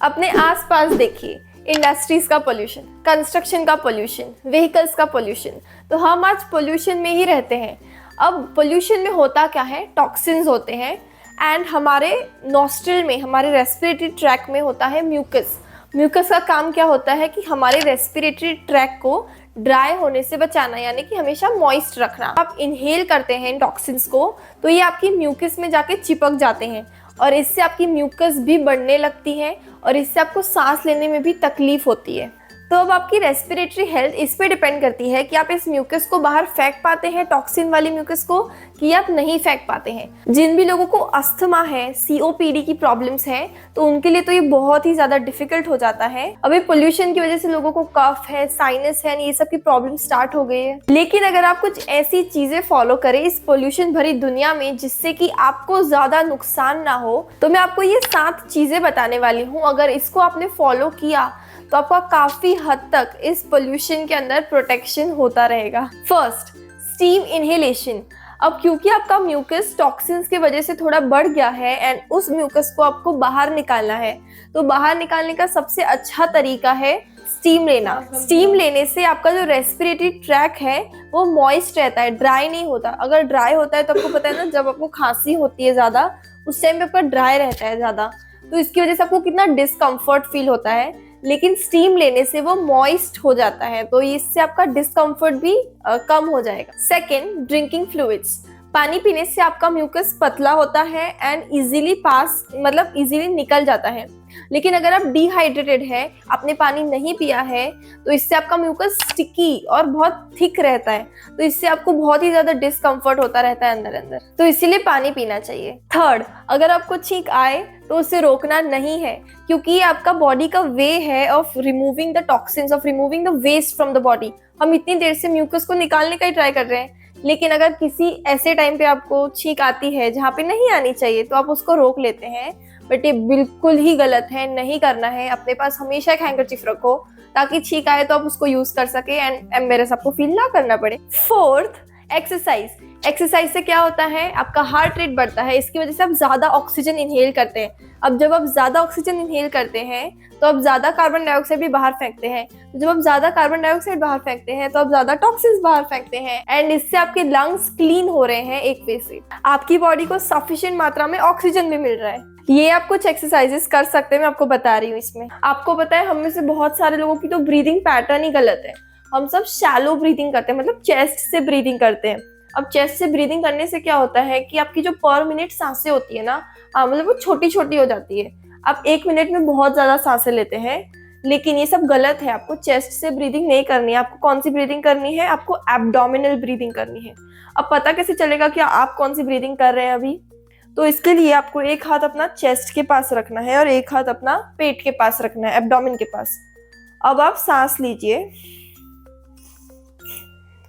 अपने आसपास देखिए, इंडस्ट्रीज का पोल्यूशन, कंस्ट्रक्शन का पोल्यूशन, व्हीकल्स का पोल्यूशन। तो हम आज पोल्यूशन में ही रहते हैं। अब पोल्यूशन में होता क्या है, टॉक्सिन्स होते हैं एंड हमारे नॉस्ट्रिल में, हमारे रेस्पिरेटरी ट्रैक में होता है म्यूकस। म्यूकस का काम क्या होता है कि हमारे रेस्पिरेटरी ट्रैक को ड्राई होने से बचाना, यानी कि हमेशा मॉइस्ट रखना। आप इनहेल करते हैं इन टॉक्सिन्स को तो ये आपकी म्यूकस में जाके चिपक जाते हैं और इससे आपकी म्यूकस भी बढ़ने लगती है और इससे आपको सांस लेने में भी तकलीफ होती है। तो अब आपकी रेस्पिरेटरी हेल्थ इस पे डिपेंड करती है कि आप इस म्यूकस को बाहर फेंक पाते हैं, टॉक्सिन वाली म्यूकस को, कि आप नहीं फेंक पाते हैं। जिन भी लोगों को अस्थमा है, सीओपीडी की प्रॉब्लम्स है, तो उनके लिए तो ये बहुत ही ज़्यादा डिफिकल्ट हो जाता है। अभी पोल्यूशन की वजह से लोगों को कफ है, साइनस है, ये सब की प्रॉब्लम स्टार्ट हो गई है। लेकिन अगर आप कुछ ऐसी चीज़ें फॉलो करें इस पोल्यूशन भरी दुनिया में जिससे कि आपको ज़्यादा नुकसान ना हो, तो मैं आपको ये 7 चीज़ें बताने वाली हूँ। अगर इसको आपने फॉलो किया तो आपका काफ़ी हद तक इस पोल्यूशन के अंदर प्रोटेक्शन होता रहेगा। First, steam inhalation. अब क्योंकि आपका म्यूकस टॉक्सिन्स की वजह से थोड़ा बढ़ गया है एंड उस म्यूकस को आपको बाहर निकालना है, तो बाहर निकालने का सबसे अच्छा तरीका है स्टीम लेना। स्टीम लेने से आपका जो रेस्पिरेटरी ट्रैक है वो मॉइस्ट रहता है, ड्राई नहीं होता। अगर ड्राई होता है तो आपको पता है ना, जब आपको खांसी होती है ज़्यादा, उस टाइम पे आपका ड्राई रहता है ज़्यादा, तो इसकी वजह से आपको कितना डिस्कम्फर्ट फील होता है। लेकिन स्टीम लेने से वो मॉइस्ट हो जाता है, तो इससे आपका डिस्कम्फर्ट भी कम हो जाएगा। Second, drinking fluids. पानी पीने से आपका म्यूकस पतला होता है एंड इजीली इजीली निकल जाता है। लेकिन अगर आप डिहाइड्रेटेड है, आपने पानी नहीं पिया है, तो इससे आपका म्यूकस स्टिकी और बहुत थिक रहता है, तो इससे आपको बहुत ही ज्यादा डिस्कम्फर्ट होता रहता है अंदर अंदर, तो इसीलिए पानी पीना चाहिए। थर्ड, अगर आपको छींक आए तो उसे रोकना नहीं है, क्योंकि ये आपका बॉडी का वे है of removing the toxins, of removing the waste from the body. हम इतनी देर से म्यूकस को निकालने का ही ट्राई कर रहे हैं, लेकिन अगर किसी ऐसे टाइम पे आपको छींक आती है जहाँ पे नहीं आनी चाहिए, तो आप उसको रोक लेते हैं। बट ये बिल्कुल ही गलत है, नहीं करना है। अपने पास हमेशा एक हैंकरचीफ रखो ताकि छींक आए तो आप उसको यूज कर सके एंड एम्बेरस आपको फील ना करना पड़े। Fourth, exercise. एक्सरसाइज से क्या होता है, आपका हार्ट रेट बढ़ता है, इसकी वजह से आप ज्यादा ऑक्सीजन इनहेल करते हैं। अब जब आप ज्यादा ऑक्सीजन इनहेल करते हैं तो आप ज्यादा कार्बन डाइऑक्साइड भी बाहर फेंकते हैं। तो जब आप ज्यादा कार्बन डाइऑक्साइड बाहर फेंकते हैं तो आप ज्यादा टॉक्सिन्स बाहर फेंकते हैं एंड इससे आपके लंग्स क्लीन हो रहे हैं एक वे से। आपकी बॉडी को सफिशिएंट मात्रा में ऑक्सीजन भी मिल रहा है। ये आप कुछ एक्सरसाइजेस कर सकते हैं, मैं आपको बता रही हूँ इसमें। आपको पता है, हम में से बहुत सारे लोगों की तो ब्रीदिंग पैटर्न ही गलत है। हम सब शैलो ब्रीदिंग करते हैं, मतलब चेस्ट से ब्रीदिंग करते हैं। अब चेस्ट से ब्रीदिंग करने से क्या होता है कि आपकी जो पर मिनट सांसें होती है ना, मतलब वो छोटी छोटी हो जाती है। आप 1 मिनट में बहुत ज्यादा सांसें लेते हैं, लेकिन ये सब गलत है। आपको चेस्ट से ब्रीदिंग नहीं करनी है। आपको कौन सी ब्रीदिंग करनी है, आपको एब्डोमिनल ब्रीदिंग करनी है। अब पता कैसे चलेगा कि आप कौन सी ब्रीदिंग कर रहे हैं अभी? तो इसके लिए आपको एक हाथ अपना चेस्ट के पास रखना है और एक हाथ अपना पेट के पास रखना है, एब्डोमेन के पास। अब आप सांस लीजिए।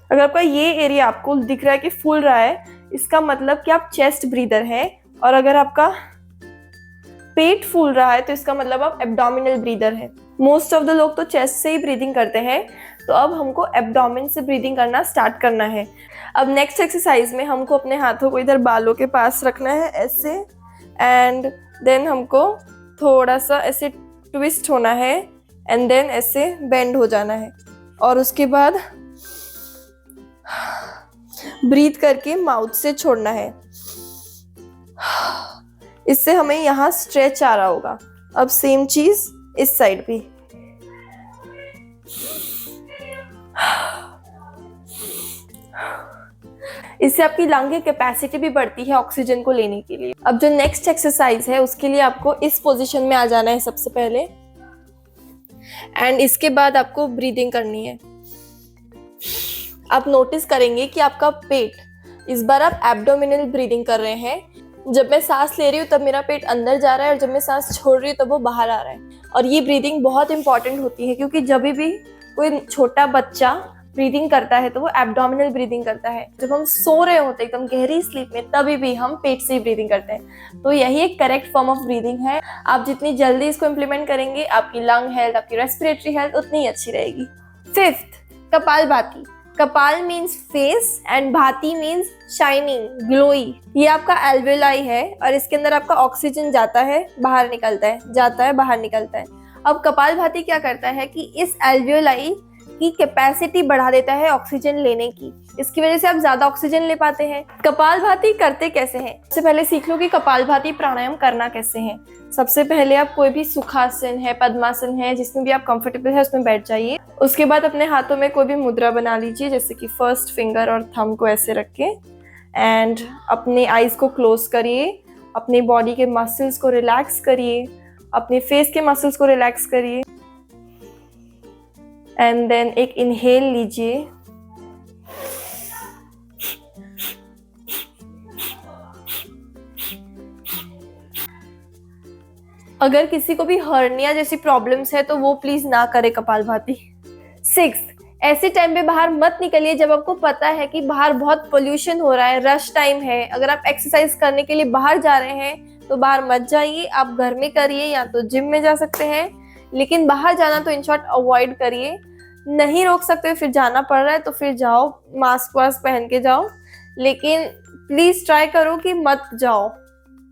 अगर आपका ये एरिया आपको दिख रहा है कि फूल रहा है, इसका मतलब कि आप चेस्ट ब्रीदर हैं। और अगर आपका पेट फूल रहा है तो इसका मतलब आप एब्डोमिनल ब्रीदर हैं। मोस्ट ऑफ द लोग तो चेस्ट से ही ब्रीदिंग करते हैं, तो अब हमको एब्डोमेन से ब्रीदिंग करना स्टार्ट करना है। अब नेक्स्ट एक्सरसाइज में हमको अपने हाथों को इधर बालों के पास रखना है ऐसे, एंड देन हमको थोड़ा सा ऐसे ट्विस्ट होना है एंड देन ऐसे बेंड हो जाना है और उसके बाद ब्रीथ करके माउथ से छोड़ना है। इससे हमें यहाँ स्ट्रेच आ रहा होगा। अब सेम चीज इस साइड भी। इससे आपकी लंग की कैपेसिटी भी बढ़ती है ऑक्सीजन को लेने के लिए। अब जो नेक्स्ट एक्सरसाइज है उसके लिए आपको इस पोजीशन में आ जाना है सबसे पहले, एंड इसके बाद आपको ब्रीदिंग करनी है। आप नोटिस करेंगे कि आपका पेट, इस बार आप एब्डोमिनल ब्रीदिंग कर रहे हैं। जब मैं सांस ले रही हूँ तब मेरा पेट अंदर जा रहा है और जब मैं सांस छोड़ रही हूँ तब वो बाहर आ रहा है। और ये ब्रीदिंग बहुत इंपॉर्टेंट होती है, क्योंकि जब भी कोई छोटा बच्चा ब्रीदिंग करता है तो वो एब्डोमिनल ब्रीदिंग करता है। जब हम सो रहे होते हैं एकदम गहरी स्लीप में, तभी भी हम पेट से ही ब्रीदिंग करते हैं। तो यही एक करेक्ट फॉर्म ऑफ ब्रीदिंग है। आप जितनी जल्दी इसको इम्प्लीमेंट करेंगे, आपकी लंग हेल्थ, आपकी रेस्पिरेटरी हेल्थ उतनी ही अच्छी रहेगी। फिफ्थ, कपालभाति। कपाल मीन्स फेस एंड भाती मीन्स शाइनिंग, ग्लोई। ये आपका एल्वेलाई है और इसके अंदर आपका ऑक्सीजन जाता है बाहर निकलता है, जाता है बाहर निकलता है। अब कपाल भाती क्या करता है कि इस एल्वेलाई की कैपेसिटी बढ़ा देता है ऑक्सीजन लेने की, इसकी वजह से आप ज्यादा ऑक्सीजन ले पाते हैं। कपाल भाती करते कैसे हैं? सबसे पहले सीख लो कि कपाल भाती प्राणायाम करना कैसे है। सबसे पहले आप कोई भी सुखासन है, पद्मासन है, जिसमें भी आप कंफर्टेबल है उसमें बैठ जाइए। उसके बाद अपने हाथों में कोई भी मुद्रा बना लीजिए, जैसे कि फर्स्ट फिंगर और थंब को ऐसे रख के, एंड अपने आईज को क्लोज करिए, अपनी बॉडी के मसल्स को रिलैक्स करिए, अपने फेस के मसल्स को रिलैक्स करिए, एंड देन एक इनहेल लीजिए। अगर किसी को भी हर्निया जैसी प्रॉब्लम्स है तो वो प्लीज ना करे कपालभाति। 6, ऐसे टाइम पे बाहर मत निकलिए जब आपको पता है कि बाहर बहुत पोल्यूशन हो रहा है, रश टाइम है। अगर आप एक्सरसाइज करने के लिए बाहर जा रहे हैं तो बाहर मत जाइए, आप घर में करिए या तो जिम में जा सकते हैं, लेकिन बाहर जाना तो इन शॉर्ट अवॉइड करिए। नहीं रोक सकते फिर जाना पड़ रहा है तो फिर जाओ, मास्क वास्क पहन के जाओ, लेकिन प्लीज ट्राई करो कि मत जाओ,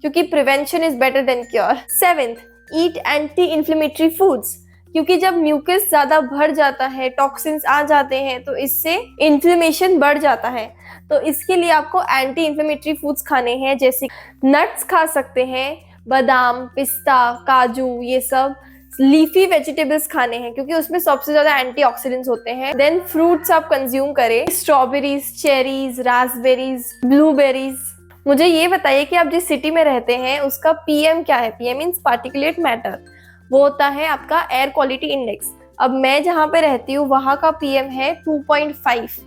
क्योंकि prevention is better than cure. 7, eat anti inflammatory foods, क्योंकि जब म्यूकस ज्यादा भर जाता है, टॉक्सिन्स आ जाते हैं, तो इससे इन्फ्लेमेशन बढ़ जाता है। तो इसके लिए आपको एंटी इन्फ्लेमेटरी फूड्स खाने हैं, जैसे नट्स खा सकते हैं, बादाम, पिस्ता, काजू, ये सब लीफी वेजिटेबल्स खाने हैं क्योंकि उसमें सबसे ज्यादा एंटीऑक्सीडेंट्स होते हैं। देन फ्रूट्स आप कंज्यूम करें, स्ट्रॉबेरीज, चेरीज, रास्पबेरीज, ब्लूबेरीज। मुझे ये बताइए कि आप जिस सिटी में रहते हैं उसका पीएम क्या है? पीएम मीन्स पार्टिकुलेट मैटर, वो होता है आपका एयर क्वालिटी इंडेक्स। अब मैं जहाँ पे रहती हूँ वहाँ का पीएम है 2.5,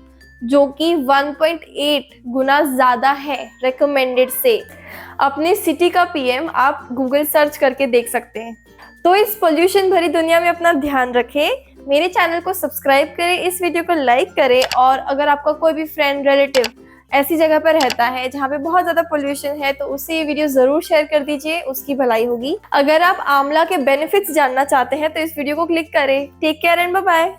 जो कि 1.8 गुना ज्यादा है रिकमेंडेड से। अपने सिटी का पीएम आप गूगल सर्च करके देख सकते हैं। तो इस पोल्यूशन भरी दुनिया में अपना ध्यान रखें। मेरे चैनल को सब्सक्राइब करें, इस वीडियो को लाइक करें, और अगर आपका कोई भी फ्रेंड, रिलेटिव ऐसी जगह पर रहता है जहाँ पे बहुत ज्यादा पोल्यूशन है तो उसे ये वीडियो जरूर शेयर कर दीजिए, उसकी भलाई होगी। अगर आप आंवला के बेनिफिट्स जानना चाहते हैं तो इस वीडियो को क्लिक करें। Take care and bye bye.